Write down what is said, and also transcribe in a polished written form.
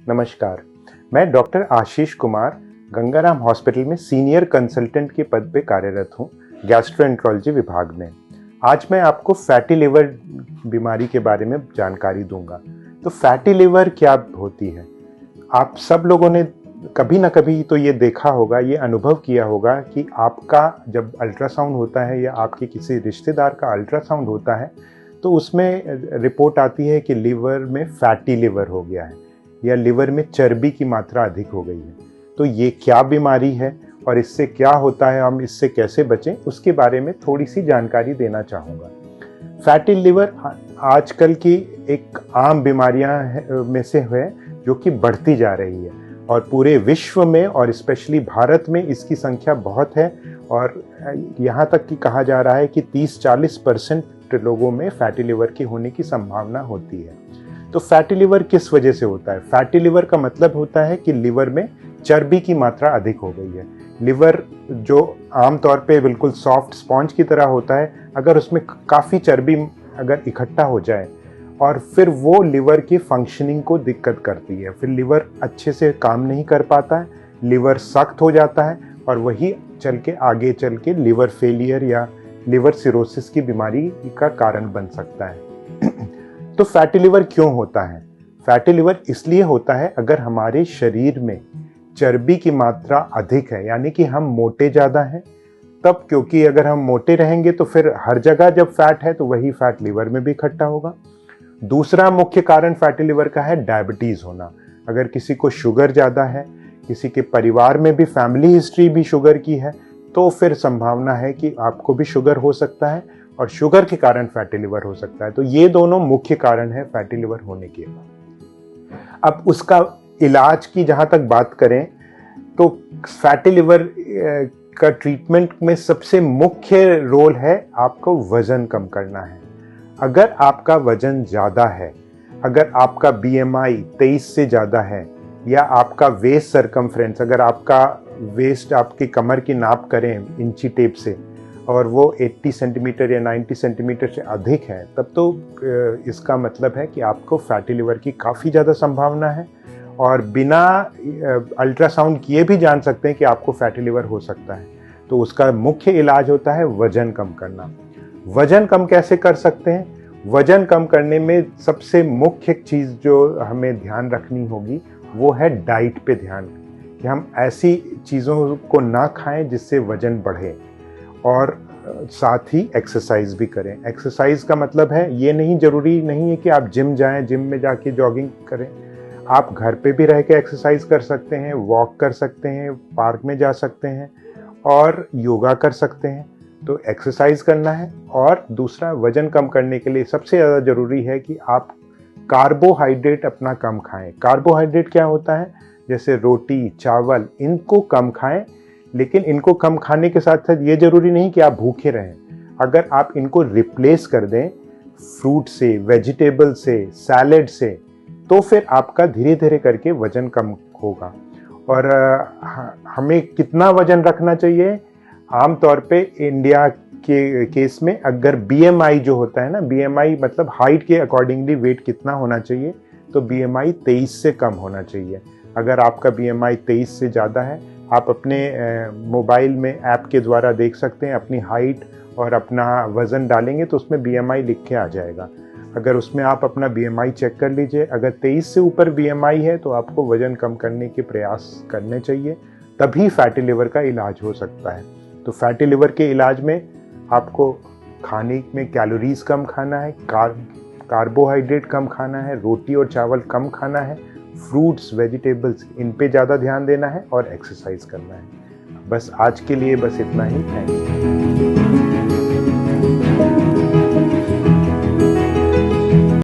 नमस्कार, मैं doctor Ashish Kumar Gangaram hospital में सीनियर कंसल्टेंट के पद पे कार्यरत हूँ गैस्ट्रोएंट्रोलॉजी विभाग में। आज मैं आपको फैटी लिवर बीमारी के बारे में जानकारी दूंगा। तो फैटी लिवर क्या होती है? आप सब लोगों ने कभी ना कभी तो ये देखा होगा, ये अनुभव किया होगा कि आपका जब अल्ट्रासाउंड होता है या आपके किसी रिश्तेदार का अल्ट्रासाउंड होता है तो उसमें रिपोर्ट आती है कि लिवर में फैटी लिवर हो गया है या लिवर में चर्बी की मात्रा अधिक हो गई है। तो ये क्या बीमारी है और इससे क्या होता है, हम इससे कैसे बचें, उसके बारे में थोड़ी सी जानकारी देना चाहूँगा। फैटी लिवर आजकल की एक आम बीमारियां में से है जो कि बढ़ती जा रही है और पूरे विश्व में और स्पेशली भारत में इसकी संख्या बहुत है और यहाँ तक कि कहा जा रहा है कि 30-40% लोगों में फैटी लिवर के होने की संभावना होती है। तो फैटी लिवर किस वजह से होता है? फैटी लिवर का मतलब होता है कि लिवर में चर्बी की मात्रा अधिक हो गई है। लिवर जो आमतौर पे बिल्कुल सॉफ्ट स्पॉन्ज की तरह होता है, अगर उसमें काफ़ी चर्बी अगर इकट्ठा हो जाए और फिर वो लिवर की फंक्शनिंग को दिक्कत करती है, फिर लिवर अच्छे से काम नहीं कर पाता है, लिवर सख्त हो जाता है और वही आगे चल के लिवर फेलियर या लिवर सिरोसिस की बीमारी का कारण बन सकता है। तो फैटी लिवर क्यों होता है? फैटी लिवर इसलिए होता है अगर हमारे शरीर में चर्बी की मात्रा अधिक है, यानी कि हम मोटे ज़्यादा हैं तब, क्योंकि अगर हम मोटे रहेंगे तो फिर हर जगह जब फैट है तो वही फैट लिवर में भी इकट्ठा होगा। दूसरा मुख्य कारण फैटी लिवर का है डायबिटीज़ होना। अगर किसी को शुगर ज़्यादा है, किसी के परिवार में भी फैमिली हिस्ट्री भी शुगर की है, तो फिर संभावना है कि आपको भी शुगर हो सकता है और शुगर के कारण फैटी लिवर हो सकता है। तो ये दोनों मुख्य कारण है फैटी लिवर होने के। अब उसका इलाज की जहाँ तक बात करें तो फैटी लिवर का ट्रीटमेंट में सबसे मुख्य रोल है आपको वज़न कम करना है। अगर आपका वज़न ज़्यादा है, अगर आपका BMI 23 से ज़्यादा है या आपका वेस्ट सरकमफ्रेंस, अगर आपका वेस्ट आपकी कमर की नाप करें इंची टेप से और वो 80 सेंटीमीटर या 90 सेंटीमीटर से अधिक है, तब तो इसका मतलब है कि आपको फैटी लिवर की काफ़ी ज़्यादा संभावना है और बिना अल्ट्रासाउंड किए भी जान सकते हैं कि आपको फैटी लिवर हो सकता है। तो उसका मुख्य इलाज होता है वज़न कम करना। वज़न कम कैसे कर सकते हैं? वज़न कम करने में सबसे मुख्य चीज़ जो हमें ध्यान रखनी होगी वो है डाइट पे ध्यान, कि हम ऐसी चीज़ों को ना खाएं जिससे वज़न बढ़े और साथ ही एक्सरसाइज भी करें। एक्सरसाइज का मतलब है ये नहीं, ज़रूरी नहीं है कि आप जिम जाएं, जिम में जाके जॉगिंग करें। आप घर पे भी रह के एक्सरसाइज कर सकते हैं, वॉक कर सकते हैं, पार्क में जा सकते हैं और योगा कर सकते हैं। तो एक्सरसाइज करना है। और दूसरा, वज़न कम करने के लिए सबसे ज़्यादा ज़रूरी है कि आप कार्बोहाइड्रेट अपना कम खाएं। कार्बोहाइड्रेट क्या होता है? जैसे रोटी, चावल, इनको कम खाएं, लेकिन इनको कम खाने के साथ साथ ये ज़रूरी नहीं कि आप भूखे रहें। अगर आप इनको रिप्लेस कर दें फ्रूट से, वेजिटेबल से, सैलेड से, तो फिर आपका धीरे धीरे करके वज़न कम होगा। और हमें कितना वज़न रखना चाहिए? आमतौर पे इंडिया के केस में अगर BMI जो होता है ना, BMI मतलब हाइट के अकॉर्डिंगली वेट कितना होना चाहिए, तो BMI 23 से कम होना चाहिए। अगर आपका BMI 23 से ज़्यादा है, आप अपने मोबाइल में ऐप के द्वारा देख सकते हैं अपनी हाइट और अपना वज़न डालेंगे तो उसमें BMI लिख के आ जाएगा। अगर उसमें आप अपना BMI चेक कर लीजिए, अगर 23 से ऊपर BMI है तो आपको वज़न कम करने के प्रयास करने चाहिए, तभी फैटी लिवर का इलाज हो सकता है। तो फैटी लिवर के इलाज में आपको खाने में कैलोरीज कम खाना है, कार्बोहाइड्रेट कम खाना है, रोटी और चावल कम खाना है, फ्रूट्स, वेजिटेबल्स, इन पे ज़्यादा ध्यान देना है और एक्सरसाइज करना है। बस आज के लिए बस इतना ही। Thank you.